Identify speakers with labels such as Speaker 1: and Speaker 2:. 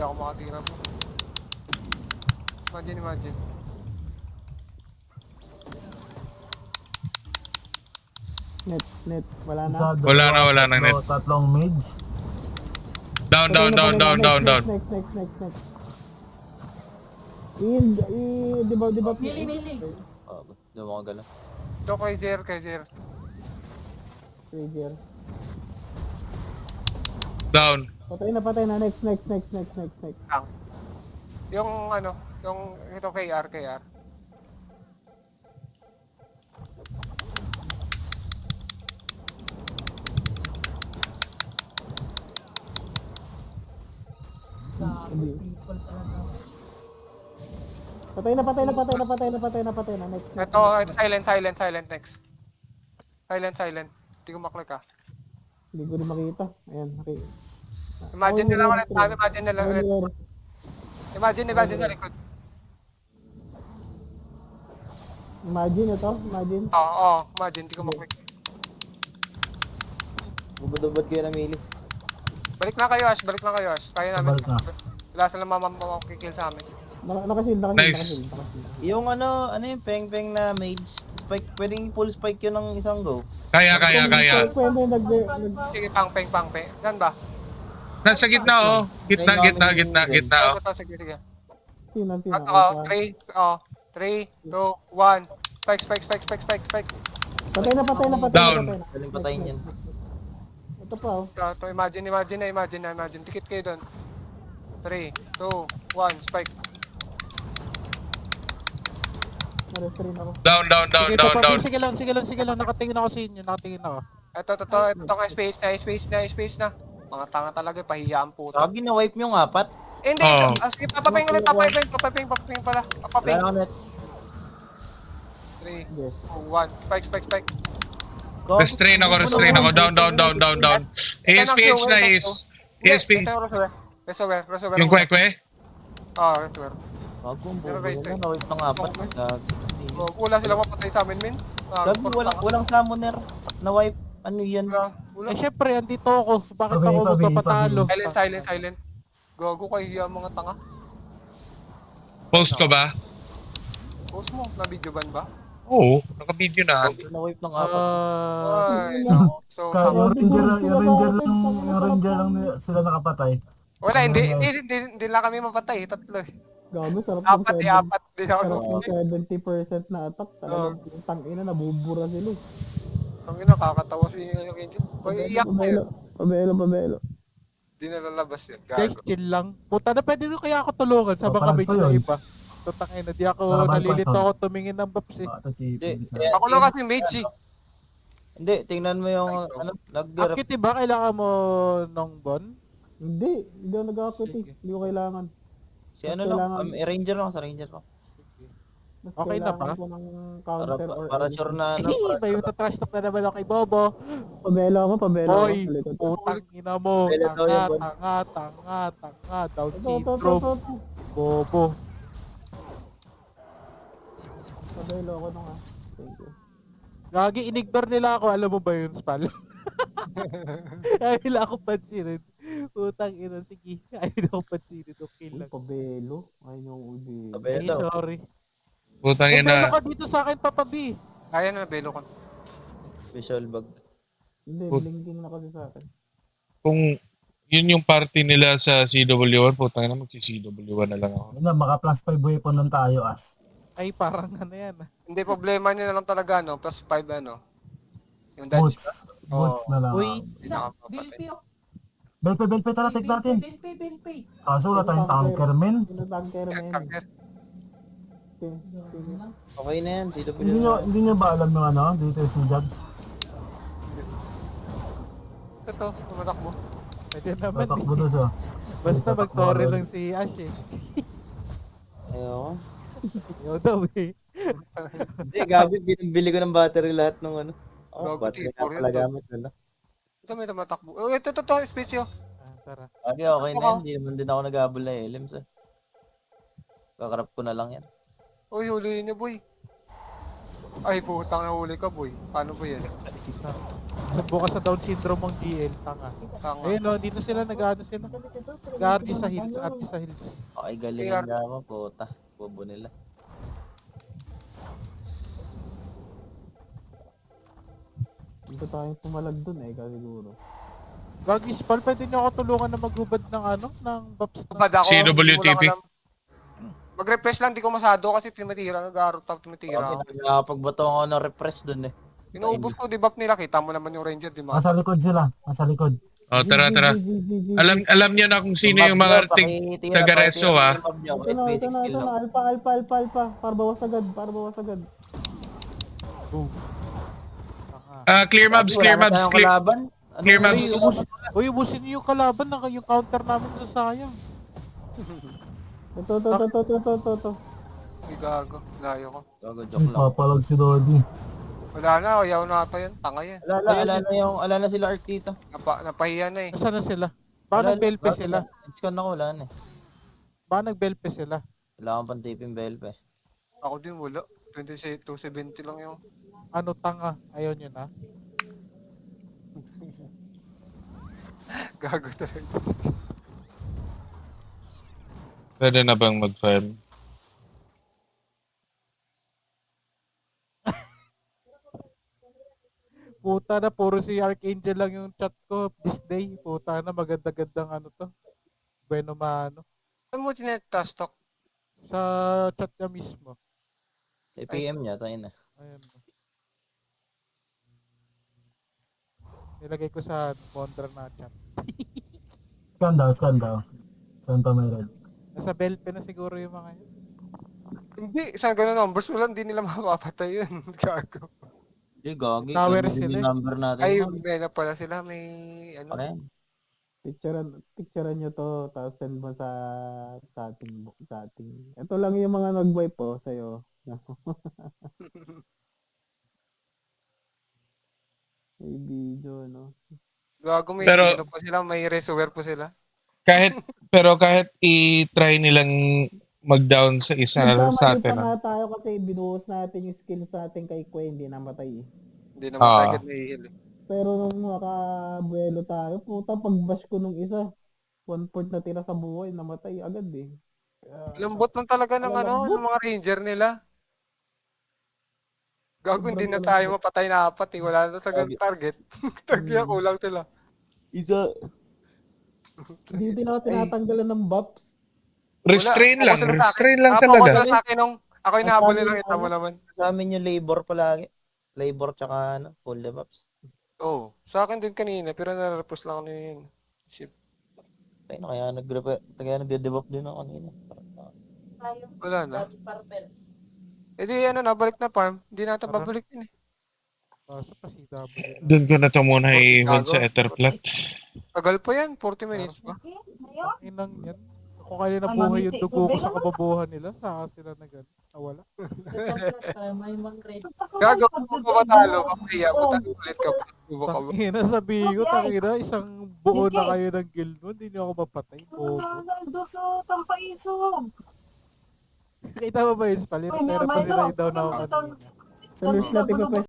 Speaker 1: ako makatira po. Imagine.
Speaker 2: Net. Wala na.
Speaker 3: Isa,
Speaker 4: Wala
Speaker 3: dalawa,
Speaker 4: na net.
Speaker 3: tatlong mage.
Speaker 4: Down.
Speaker 2: Next. Di ba?
Speaker 5: Mili.
Speaker 6: Hindi mo ako gala.
Speaker 1: Ito kay Jer.
Speaker 2: Trigger.
Speaker 4: Down.
Speaker 2: Patay na. Next.
Speaker 1: Lang. Yung ito KR.
Speaker 2: Patay na. Next.
Speaker 1: Ito silent next. Silent. Hindi ko maklik ah.
Speaker 2: Hindi ko rin makita. Ayan, okay.
Speaker 1: Imagine nila ulit. Imagine sa likod.
Speaker 2: Imagine.
Speaker 1: Oo, imagine. Hindi ko maklik.
Speaker 6: Bubad kayo na mili.
Speaker 1: Balik lang kayo, Ash. Kaya namin.
Speaker 3: Balik na.
Speaker 1: Wala sila makikil sa amin.
Speaker 2: Nakashield.
Speaker 4: Nice.
Speaker 6: Yung ano yung peng na mage. Spike, pwedeng full spike yun ng isang go.
Speaker 4: Kaya.
Speaker 1: Sige, pang-peng. Saan ba?
Speaker 4: Nasa gitna oh. Gitna oh.
Speaker 1: Sige.
Speaker 2: Sino?
Speaker 1: 3, 2, 1. Spike.
Speaker 2: Patay na.
Speaker 4: Down.
Speaker 6: Galing patayin yan.
Speaker 2: Ito pa oh.
Speaker 1: Ito, imagine. Dikit kayo doon. 3, 2, 1, spike.
Speaker 2: Na-restrain ako.
Speaker 4: Down.
Speaker 5: Sige lang. Nakatingin ako sa inyo.
Speaker 1: Ito ka space na. Mga tanga talaga, pahiyaan po.
Speaker 6: Lagi na wipe nyo ng 4.
Speaker 1: Hindi,
Speaker 4: Oo.
Speaker 1: sige, papaping ulit, papaping pala. Papaping.
Speaker 6: Kaya net.
Speaker 1: 3,
Speaker 2: Yes.
Speaker 1: 2, 1, spike.
Speaker 4: Restrain ako. Down. ASPH na is. ASP.
Speaker 1: Reservoir.
Speaker 4: Yung kwekwe.
Speaker 1: Reservoir.
Speaker 6: Bagong
Speaker 1: Pero
Speaker 6: bobo
Speaker 1: wait.
Speaker 6: na na-wipe ng 4.
Speaker 1: Wala silang mapatay sa amin, min.
Speaker 6: Lagi walang summoner na wipe. Ano yan?
Speaker 1: Wala.
Speaker 5: Syempre, andito ako. Bakit
Speaker 3: Pabi,
Speaker 5: ako
Speaker 3: pabi,
Speaker 5: magpapatalo?
Speaker 1: Silent. Gago kayo hiya mga tanga.
Speaker 4: Post ko ba?
Speaker 1: Post mo, na-video ban ba?
Speaker 4: Oo. Naka-video na.
Speaker 6: Na-wipe ng 4.
Speaker 1: Ay, so,
Speaker 3: Yung ranger lang sila nakapatay.
Speaker 1: wala, hindi lang kami mapatay, tatlo.
Speaker 2: Gago, sarap
Speaker 1: Apat din ako.
Speaker 2: Sarap ng 70% na attack. Talagang tangina, nabubura sila.
Speaker 1: Ang ina, kakatawa si yung engine. Iyak na yun.
Speaker 2: Pabelo.
Speaker 1: Di nalalabas yun.
Speaker 5: Guys,
Speaker 1: Gago.
Speaker 5: chill lang. Puta na, pwede nyo kaya ako tulungan sa mga
Speaker 3: parang
Speaker 5: mage
Speaker 3: pa
Speaker 5: na
Speaker 3: yun.
Speaker 5: iba. Tutangin na, di ako
Speaker 3: Parang
Speaker 5: nalilito
Speaker 3: Python.
Speaker 5: ako tumingin ng buffs eh.
Speaker 1: Ako lang kasi mage eh.
Speaker 6: Hindi, tingnan mo yung nag-rep.
Speaker 5: Akit ba kailangan mo nung bon?
Speaker 2: Hindi ako nag-akit eh. Hindi ko kailangan.
Speaker 6: Si ano lang, ranger lang sa ranger lang.
Speaker 2: Mas
Speaker 5: Okay na
Speaker 2: kailangan
Speaker 5: ba?
Speaker 2: ko ng counter or
Speaker 6: Para sure na ano.
Speaker 5: May trash talk na naman ako kay Bobo.
Speaker 2: Pabelo ako.
Speaker 5: Boy,
Speaker 2: Sa likod.
Speaker 5: putang ina mo.
Speaker 6: Pabelo daw yan, Bon.
Speaker 5: Tanga. Down
Speaker 2: Ito.
Speaker 5: syndrome. Bobo.
Speaker 2: Pabelo ako nung Thank you.
Speaker 5: Gagi, in-ignore nila ako. Alam mo ba yun, Spal? Ayaw nila ako pansinin. Putang ina, sige. Ayaw nila ako pansinin. Okay
Speaker 2: Uy,
Speaker 5: lang.
Speaker 2: pabelo. Ay, yung ubi.
Speaker 6: Pabelo.
Speaker 5: Ay, sorry.
Speaker 4: Putang
Speaker 5: Pabelo
Speaker 4: ina.
Speaker 5: ka dito sa akin, Papa B.
Speaker 1: Kaya na, belo ko.
Speaker 6: Visual bag.
Speaker 2: Hindi,
Speaker 4: Put-
Speaker 2: blinking na kasi sa akin.
Speaker 4: Kung yun yung party nila sa CW1, putang ina, magsi-CW1 na lang ako.
Speaker 3: Yun na, maka plus 5 weapon lang tayo as.
Speaker 5: Ay, parang ano yan.
Speaker 1: Hindi, problema niya na lang talaga, no? Plus 5, ano? Yung dodge
Speaker 3: Boots.
Speaker 1: ba?
Speaker 3: Boots na lang.
Speaker 5: Uy.
Speaker 1: Hindi nakapapatay.
Speaker 3: Belpe, tara, take natin.
Speaker 5: Belpe.
Speaker 3: Kaso wala tayong tanker, men.
Speaker 2: Sino tanker men?
Speaker 1: Tanker.
Speaker 6: Okay na yan, CW.
Speaker 3: Hindi nyo ba alam yung ano, dito yung jobs?
Speaker 1: Ito, tumatakbo.
Speaker 5: Pwede naman
Speaker 3: Tatakbo
Speaker 5: eh.
Speaker 3: doon siya.
Speaker 5: Basta mag-story lang si Ash eh.
Speaker 6: Ayoko.
Speaker 5: Ayaw daw eh.
Speaker 6: Hindi, gabi, binibili ko ng battery lahat ng ano.
Speaker 1: Gago,
Speaker 6: Battery
Speaker 1: T4
Speaker 6: na
Speaker 1: yun,
Speaker 6: pala
Speaker 1: to.
Speaker 6: gamit nila.
Speaker 1: Ito may tumatakbo. Ito, space yun.
Speaker 5: Tara.
Speaker 6: Okay na yan, hindi naman din ako nag-abol na elims eh. Kakarap ko na lang yan.
Speaker 1: Uy, huliin niyo, boy. Ay, putang nahuli ka, boy. Paano ba yan?
Speaker 5: Bukas sa Down syndrome ng GL, tanga.
Speaker 1: Tanga.
Speaker 5: Ayun no, dito sila nag-ano sila. Nag-RD sa hills, RD sa hills.
Speaker 6: Okay, galing
Speaker 1: Kaya-
Speaker 6: ang dama, puta. Bobo nila.
Speaker 2: Dito tayong pumalag dun siguro.
Speaker 5: Gagi Spal, pwede niyo ako tulungan na maghubad ng ano, ng Baps na.
Speaker 1: Bad ako.
Speaker 4: CWTP.
Speaker 1: hindi ko lang alam. Mag-refresh lang, di ko masado kasi tumitira. Nag-arot ako tumitira.
Speaker 6: Okay, nakapagbato ako ng repress dun eh.
Speaker 1: Inuubos ko, debuff nila. Kita mo naman yung ranger, di ba?
Speaker 3: Nasa likod sila. Nasa likod.
Speaker 4: Oh, tara, tara. Alam niyo na kung sino yung mga taga-reso, ha?
Speaker 2: Ito na. Alpha. Para bawas agad.
Speaker 4: Clear mobs, clear. Clear mobs.
Speaker 5: Uy, ubusin niyo yung kalaban na yung counter namin sa sayang.
Speaker 2: Ito.
Speaker 1: Ay, gago. Layo ko.
Speaker 6: Gago, joke lang.
Speaker 3: Papalag si Dodi.
Speaker 1: Wala na, ayaw na ata yan. Tanga yan.
Speaker 6: Ala na sila Ark dito.
Speaker 1: Napahiya na eh.
Speaker 5: Nasaan na sila? Baka nag-belpe sila.
Speaker 6: Scan ako, wala na eh.
Speaker 5: Baka nag-belpe sila.
Speaker 6: Wala akong pantiping belpe.
Speaker 1: Ako din wala. 270 lang yung...
Speaker 5: Ano tanga? Ayaw nyo na?
Speaker 1: Gago talaga.
Speaker 4: Pwede na bang mag-farm?
Speaker 5: Puta na, puro si Archangel lang yung chat ko this day. Puta na, maganda-gandang ano to. Bueno mano.
Speaker 1: Saan mo tinetastock?
Speaker 5: Sa chat niya mismo.
Speaker 6: Sa PM niya, tayo na.
Speaker 5: Ayan. Nilagay ko sa Bondra na chat.
Speaker 3: Scan daw. Santa Maria.
Speaker 5: Nasa belpe na siguro yung mga yun.
Speaker 1: Hindi, isang ganun numbers mo lang, hindi nila mapapatay yun. Gago.
Speaker 6: Hindi, gagi.
Speaker 5: Tower
Speaker 6: Saan
Speaker 5: sila
Speaker 6: yung
Speaker 5: eh.
Speaker 6: number natin.
Speaker 1: Ay,
Speaker 6: ma'am?
Speaker 1: may na pala sila, may ano.
Speaker 6: Ayan.
Speaker 2: Picturean nyo to, tapos send mo sa ating. Ito lang yung mga nag-wipe po sa'yo. May video, no?
Speaker 1: Gago, may
Speaker 4: Pero-
Speaker 1: ano pa sila, may reservoir pa sila.
Speaker 4: Kahit i-try nilang mag-down sa isa na lang sa atin.
Speaker 2: pa nga tayo kasi binuhos natin yung skills natin kay Queen, hindi namatay eh.
Speaker 1: Hindi naman target may heal eh.
Speaker 2: Pero nung makabuelo tayo, puta pag-bash ko nung isa, 1/4 na tira sa buhay, namatay agad eh.
Speaker 1: Lambot lang talaga ng ano, ng mga ranger nila. Gago, hindi na tayo mapatay na apat eh. Wala na talagang target. Tagya, kulang sila.
Speaker 6: Isa.
Speaker 2: Hindi din ako tinatanggalan ng buffs.
Speaker 4: Restrain
Speaker 1: Wala,
Speaker 4: lang
Speaker 1: focus lang
Speaker 4: talaga.
Speaker 1: sa akin nung ako yung nahabol nilang kita mo naman.
Speaker 6: Sa amin yung labor palagi. Labor tsaka ano, full debuffs.
Speaker 1: Oh, sa akin din kanina, pero narapos lang ako yun. Shit.
Speaker 6: Tayo na, kaya nagde-debuff din ako kanina.
Speaker 1: Wala na. Eh di ano na, balik na farm. Hindi natin
Speaker 5: Tara.
Speaker 1: babalik yun eh.
Speaker 5: Kaso pa si W.
Speaker 4: Doon ko na ito muna iwan sa Etherplat.
Speaker 1: Tagal pa yan, 40 minutes pa.
Speaker 5: Inang yan. Kung kaya nabuhay yung dugo ko sa kababuhan nila, saan sila nawala?
Speaker 1: Gago, kung pumatalo ka, kaya matalo ulit ka. Subo ka ba?
Speaker 5: Tangina, sabihin ko, tangina, isang buo na kayo ng guild mo, hindi niyo ako mapatay. Bobo. Kita mo ba yun, Spal? Pero pa sila yung down ako kanina.
Speaker 2: Sa list natin pa